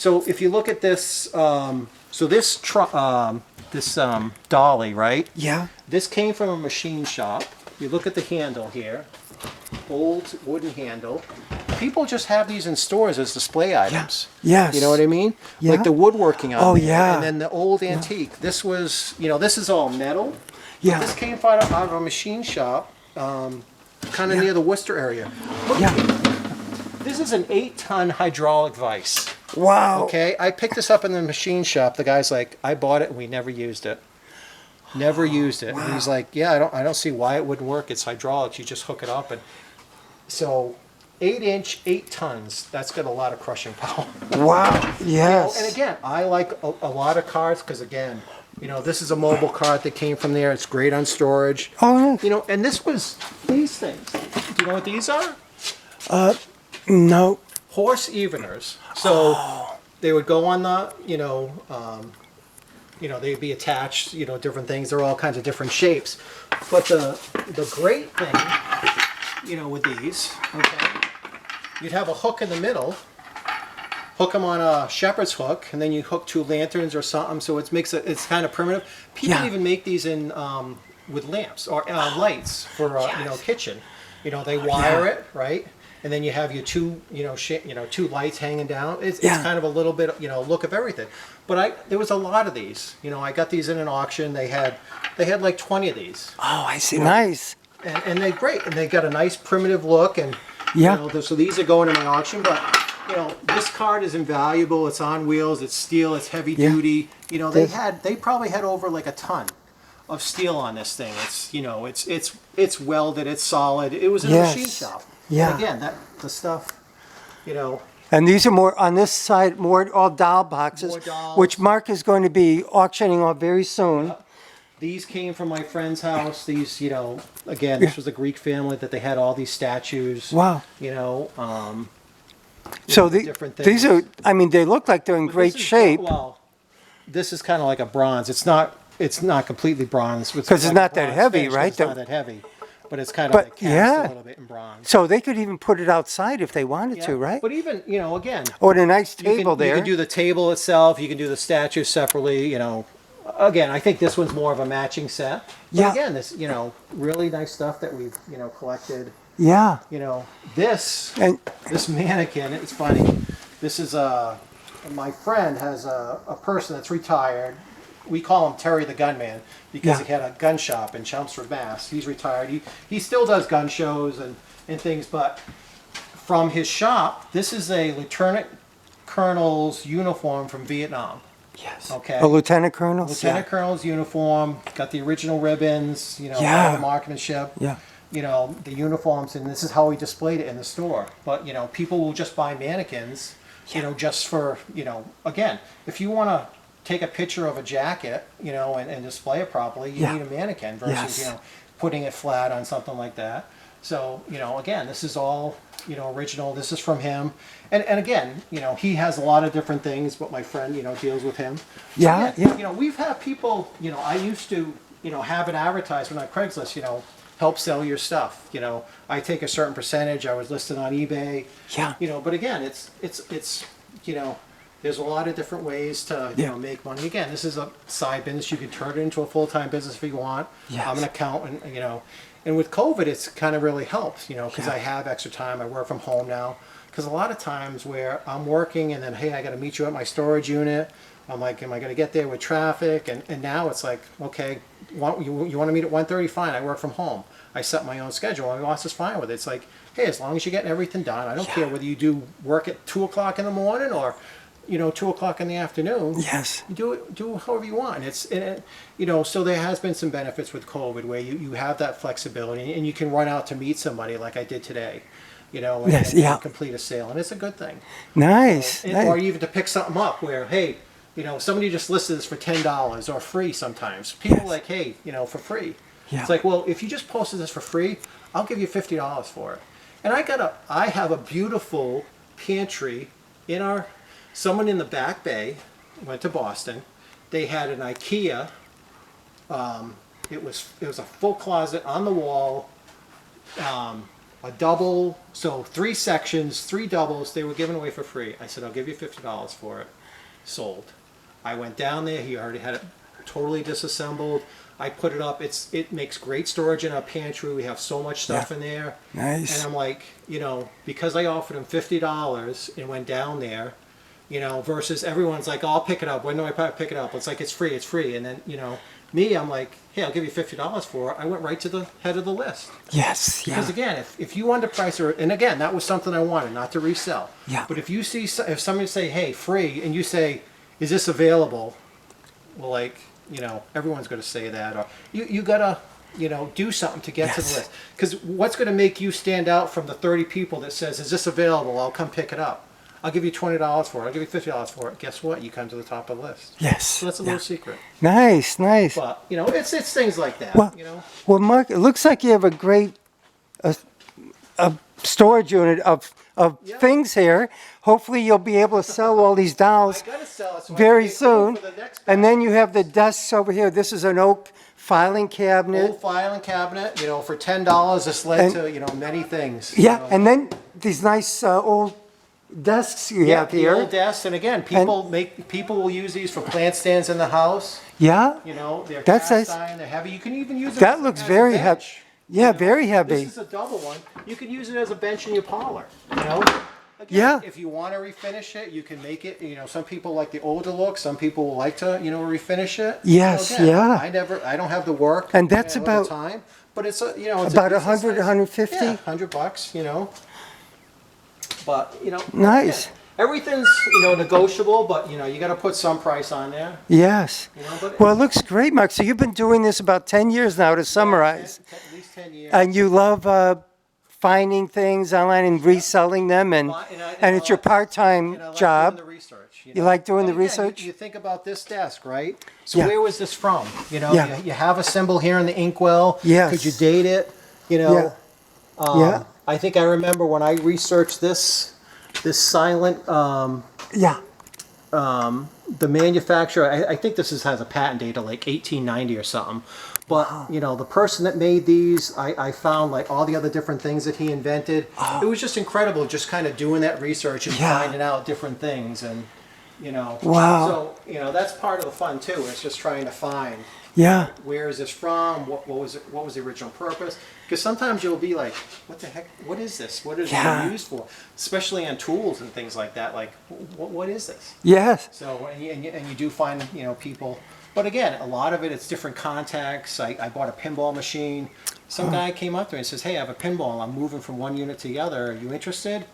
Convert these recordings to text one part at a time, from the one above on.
So if you look at this, this dolly, right? Yeah. This came from a machine shop. You look at the handle here, old wooden handle. People just have these in stores as display items. Yes. You know what I mean? Yeah. Like the woodworking on Oh, there. yeah. And then the old antique. This was, this is all metal. Yeah. This came out of a machine shop, kind of near the Worcester area. Look, this is an 8-ton hydraulic vise. Wow. Okay, I picked this up in the machine shop. The guy's like, I bought it and we never used it. Never used it. Wow. And he's like, yeah, I don't see why it wouldn't work. It's hydraulics. You just hook it up. And so 8-inch, 8 tons. That's got a lot of crushing power. Wow. Yes. And again, I like a lot of carts because again, this is a mobile cart that came from there. It's great on storage. Oh, yeah. And this was these things. Do you know what these are? No. Horse eveners. So they would go on the, they'd be attached, different things. They're all kinds of different shapes. But the great thing, with these, okay, you'd have a hook in the middle, hook them on a shepherd's hook, and then you hook 2 lanterns or something. So it's kind of primitive. People even make these in with lamps or lights for kitchen. They wire it, right? And then you have your 2 2 lights hanging down. It's kind of a little bit look of everything. But there was a lot of these. I got these in an auction. They had like 20 of these. Oh, I see. Nice. And they're great. And they got a nice primitive look. And so these are going in my auction. But this card is invaluable. It's on wheels. It's steel. It's heavy duty. They probably had over like a ton of steel on this thing. It's welded. It's solid. It was in a machine shop. Yeah. And again, the stuff, And these are more, on this side, more all doll boxes, More dolls. which Mark is going to be auctioning off very soon. These came from my friend's house. These, again, this was a Greek family that they had all these statues. Wow. So different things. These are, they look like they're in great shape. Well, this is kind of like a bronze. It's not completely bronze. Because it's not that heavy, right? It's not that heavy. But it's kind of like cast a little bit in bronze. So they could even put it outside if they wanted to, right? But even, again. Or a nice table there. You can do the table itself. You can do the statue separately, Again, I think this one's more of a matching set. But again, this, really nice stuff that we've, collected. Yeah. This mannequin, it's funny. This is my friend has a person that's retired. We call him Terry the Gunman because he had a gun shop in Chelmsford, Mass. He's retired. He still does gun shows and things, but from his shop, this is a lieutenant colonel's uniform from Vietnam. Yes. Okay. A lieutenant colonel? Lieutenant colonel's uniform, got the original ribbons, all the marksmanship. Yeah. The uniforms, and this is how he displayed it in the store. But, people will just buy mannequins, just for, again, if you want to take a picture of a jacket, and display it properly, you need a mannequin versus, putting it flat on something like that. So, again, this is all, original. This is from him. And again, he has a lot of different things, but my friend, deals with him. So again, we've had people, I used to, have an advertisement on Craigslist, help sell your stuff. I take a certain percentage. I was listed on eBay. Yeah. But again, it's there's a lot of different ways to make money. Again, this is a side business. You can turn it into a full-time business if you want. Yes. I'm an accountant, and with COVID, it's kind of really helped, because I have extra time. I work from home now. Because a lot of times where I'm working and then, hey, I got to meet you at my storage unit. I'm like, am I going to get there with traffic? And now it's like, okay, you want to meet at 1:30? Fine, I work from home. I set my own schedule. My boss is fine with it. It's like, hey, as long as you're getting everything done, I don't care whether you do work at 2 o'clock in the morning or 2 o'clock in the afternoon. Yes. Do however you want. So there has been some benefits with COVID where you have that flexibility and you can run out to meet somebody like I did today, and complete a sale. And it's a good thing. Nice. Or even to pick something up where, hey, somebody just listed this for $10 or free sometimes. People are like, hey, for free. Yeah. It's like, well, if you just posted this for free, I'll give you $50 for it. And I have a beautiful pantry in someone in the Back Bay went to Boston. They had an IKEA. It was a full closet on the wall, a double, so 3 sections, 3 doubles, they were given away for free. I said, I'll give you $50 for it. Sold. I went down there, he already had it totally disassembled. I put it up, it makes great storage in our pantry, we have so much stuff in there. Nice. And I'm like, you know, because I offered him $50 and went down there, you know, versus everyone's like, oh, I'll pick it up, when do I pick it up? It's like, it's free. And then, you know, me, I'm like, hey, I'll give you $50 for it. I went right to the head of the list. Yes, yeah. Because again, if you underprice her, and again, that was something I wanted, not to resell. Yeah. But if you see, if somebody say, hey, free, and you say, is this available? Well, like, you know, everyone's going to say that. Or you got to, you know, do something to get to the Yes. list. Because what's going to make you stand out from the 30 people that says, is this available? I'll come pick it up. I'll give you $20 for it. I'll give you $50 for it. Guess what? You come to the top of the list. Yes. So that's a little secret. Nice, nice. But, you know, it's things like that, Well, you know. well, Mark, it looks like you have a great a storage unit of Yeah. things here. Hopefully you'll be able to sell all these dolls I got to sell it so I very can get food soon. for the next And then you have the desks over here. This is an oak filing cabinet. old filing cabinet, you know, for $10. This led And- to, you know, many things. Yeah, you know. and then these nice old desks you have the here. old desks, and again, people will use these for plant stands in the house. Yeah, You know, they're That's cast nice. iron, they're heavy. You can even use it. that looks as a very bench, heavy. you Yeah, know. very heavy. This is a double one. You can use it as a bench in your parlor. You know. Again, Yeah. If you want to refinish it, you can make it. You know, some people like the older look. Some people will like to, you know, refinish it. Yes, Again, yeah. I don't have the work. And that's you know, about- the time. But it's a, you know, it's About a decent 100, size- 150? Yeah, $100. You know. But you know. Nice. again, everything's, you know, negotiable, but you know, you got to put some price on there. Yes. You know, but Well, it looks great, Mark. So you've been doing this about 10 years now, to summarize. At least 10 years. And you love finding things online and reselling them, and And it's your part-time And I like job. doing the research. You like doing And the again, research? You think about this desk, right? So Yeah. where was this from? You know, Yeah. you have a symbol here in the inkwell. Yes. Could you date it? You know. Yeah. Yeah. I think I remember when I researched this silent, Yeah. the manufacturer. I think this has a patent date of like 1890 or something. But you know, the person that made these, I found like all the other different things that he invented. It was just incredible, just kind of doing that research and Yeah. finding out different things, and you know. Wow. So you know, that's part of the fun too. It's just trying to find Yeah. where is this from, what was it, what was the original purpose? Because sometimes you'll be like, what the heck? What is this? What is Yeah. it used for? Especially on tools and things like that. Like, what is this? Yes. So, and you do find, you know, people, but again, a lot of it, it's different contacts. I bought a pinball machine. Some guy came up to me and says, hey, I have a pinball. I'm moving from one unit to the other. Are you interested?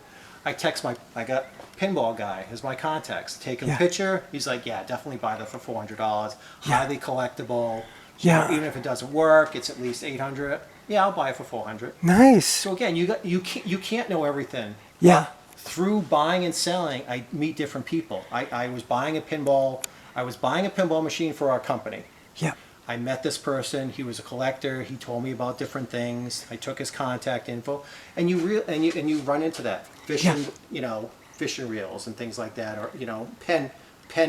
I got pinball guy as my contacts. Take him a Yeah. picture. He's like, yeah, definitely buy that for $400. Highly collectible. Yeah. Even if it doesn't work, it's at least 800. Yeah, I'll buy it for 400. Nice. So again, you can't know everything. Yeah. Through buying and selling, I meet different people. I was buying a pinball machine for our company. Yeah. I met this person. He was a collector. He told me about different things. I took his contact info, and you run into that fishing, Yeah. you know, fishing reels and things like that, or you know, pen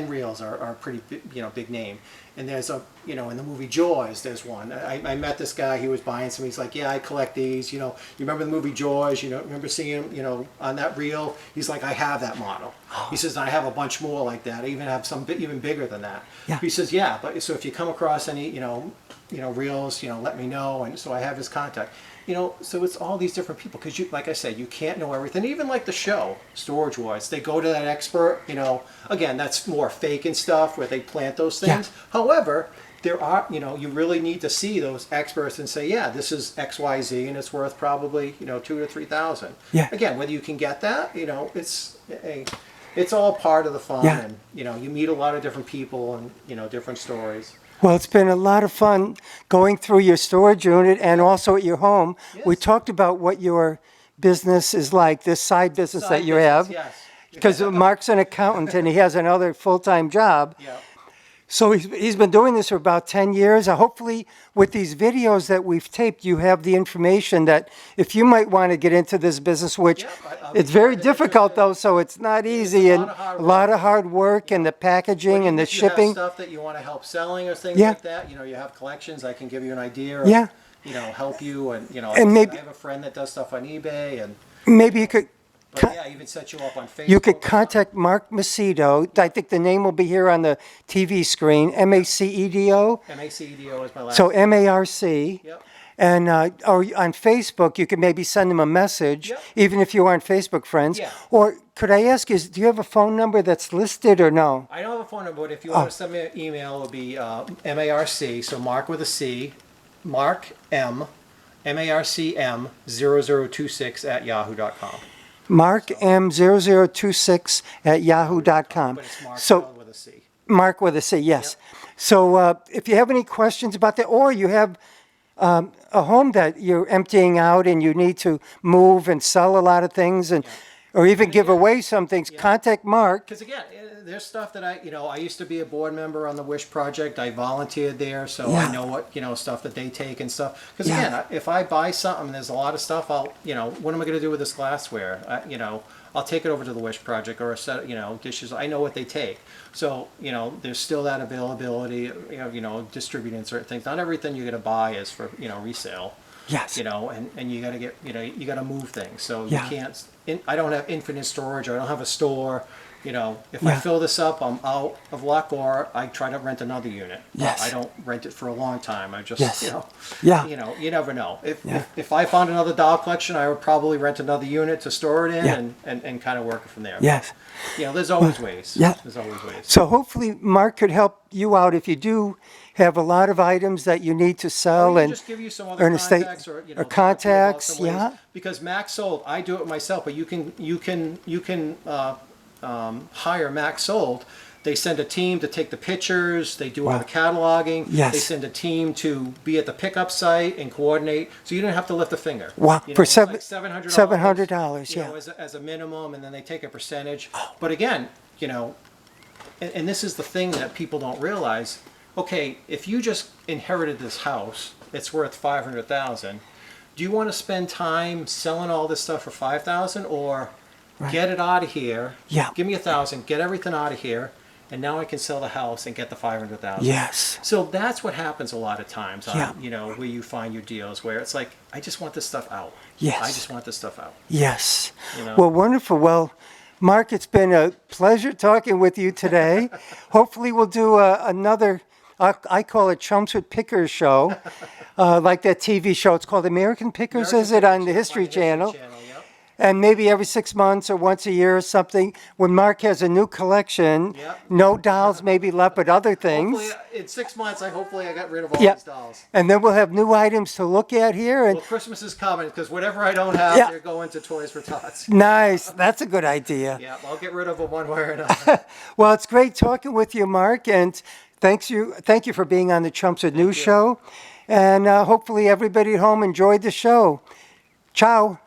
reels are pretty big name. And there's in the movie Jaws, there's one. I met this guy. He was buying some. He's like, yeah, I collect these. You know, you remember the movie Jaws? You know, remember seeing him? You know, on that reel. He's like, I have that model. He says, I have a bunch more like that. I even have some even bigger than that. Yeah. He says, yeah, but so if you come across any, reels, let me know. And so I have his contact. So it's all these different people because like I said, you can't know everything. Even like the show, Storage Wars, they go to that expert, again, that's more fake and stuff where they plant those things. Yeah. However, there are, you really need to see those experts and say, yeah, this is XYZ and it's worth probably, 2,000 to 3,000. Yeah. Again, whether you can get that, it's all part of the fun. Yeah. And, you meet a lot of different people and, different stories. Well, it's been a lot of fun going through your storage unit and also at your home. We Yes. talked about what your business is like, this side business that you have. Yes. Because Mark's an accountant and he has another full-time job. Yeah. So he's been doing this for about 10 years. Hopefully, with these videos that we've taped, you have the information that if you might want to get into this business, which Yeah, I'll it's be very glad to difficult do it. though, so it's not easy a and lot of hard a lot of hard work and the packaging and the If you have shipping. stuff that you want to help selling or things Yeah. like that, you have collections, I can give you an idea of, Yeah. help you. And, And like I said, maybe- I have a friend that does stuff on eBay, and, Maybe you could. but yeah, even set you up on Facebook. You could contact Marc Macedo. I think the name will be here on the TV screen. Macedo. Macedo is my last So name. Marc. Yep. And or on Facebook, you could maybe send him a message, Yep. even if you aren't Facebook friends. Yeah. Or could I ask you, do you have a phone number that's listed or no? I don't have a phone number, but if you Oh. want to send me an email, it'll be MARC, so Mark with a C, Marc M, MARCM 0026 at yahoo.com. MarcM0026 at yahoo.com. But it's Mark So spelled with a C. Mark with a C, yes. So if you have any questions about that, or you have a home that you're emptying out and you need to move and sell a lot of things, and or even give away some things, contact Mark. Because again, there's stuff that I used to be a board member on the Wish Project. I volunteered there, so Yeah. I know what, stuff that they take and stuff. Because Yeah. again, if I buy something, there's a lot of stuff, what am I going to do with this glassware? I'll take it over to the Wish Project or a set, dishes. I know what they take. So, there's still that availability, distributing certain things. Not everything you're going to buy is for, resale. Yes. And you got to get, you got to move things. So Yeah. you can't, I don't have infinite storage, or I don't have a store. If I Yeah. fill this up, I'm out of luck, or I try to rent another unit. Yes. I don't rent it for a long time. I just, Yes. Yeah. you never know. Yeah. If I found another doll collection, I would probably rent another unit to store it in, Yeah. and kind of work it from there. Yes. There's always ways. Yeah. There's always ways. So hopefully Mark could help you out if you do have a lot of items that you need to sell, Or and just give you some other earn a state- contacts, or or talk to you about contacts, some ways. yeah. Because Max Sold, I do it myself, but you can hire Max Sold. They send a team to take the pictures. They do all the cataloging. Yes. They send a team to be at the pickup site and coordinate. So you don't have to lift a finger. Wow. For It's like $700. $700, yeah. As a minimum, and then they take a percentage. But again, and this is the thing that people don't realize. Okay, if you just inherited this house, it's worth $500,000. Do you want to spend time selling all this stuff for $5,000, or get it out of here? Yeah. Give me $1,000. Get everything out of here, and now I can sell the house and get the $500,000. Yes. So that's what happens a lot of times. Yeah. Where you find your deals, where it's like, I just want this stuff out. Yes. I just want this stuff out. Yes. know? Well, wonderful. Well, Mark, it's been a pleasure talking with you today. Hopefully we'll do another, I call it Chumps with Pickers show, like that TV show. It's called American Pickers, is it, on the History Channel? Yep. And maybe every 6 months or once a year or something, when Mark has a new collection, Yep. no dolls maybe left, but other things. Hopefully, in 6 months, hopefully I got rid of all Yeah. these dolls. And then we'll have new items to look at here. And Well, Christmas is coming, because whatever I don't have, Yeah. they're going to Toys for Tots. nice. That's a good idea. Yeah, I'll get rid of them one way or another. Well, it's great talking with you, Mark, and thank you for being on the Chumps with News show. And hopefully everybody at home enjoyed the show. Ciao.